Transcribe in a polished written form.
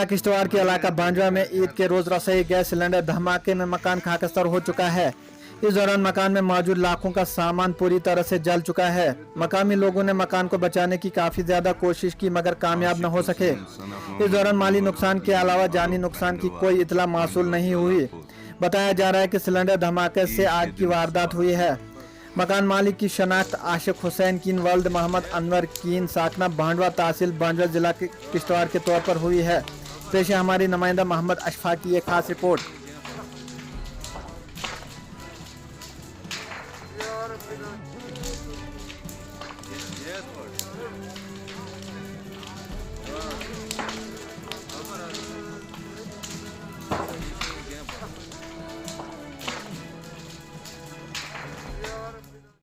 जिला किश्तवाड़ के इलाका बांजवा में ईद के रोज रसोई गैस सिलेंडर धमाके में मकान खाकस्तर हो चुका है। इस दौरान मकान में मौजूद लाखों का सामान पूरी तरह से जल चुका है। मकामी लोगों ने मकान को बचाने की काफी ज्यादा कोशिश की मगर कामयाब न हो सके। इस दौरान माली नुकसान के अलावा जानी नुकसान की कोई इतला मासूल नहीं हुई। बताया जा रहा है कि सिलेंडर धमाके से आग की वारदात हुई है। मकान मालिक की शनाख्त आशिक हुसैन कीन वल्द मोहम्मद अनवर कीन साकना बांडवा तहसील बांजवा जिला के किश्तवाड़ के तौर पर हुई है। पेश है हमारी नुमाइंदा मोहम्मद अशफाक की एक खास रिपोर्ट।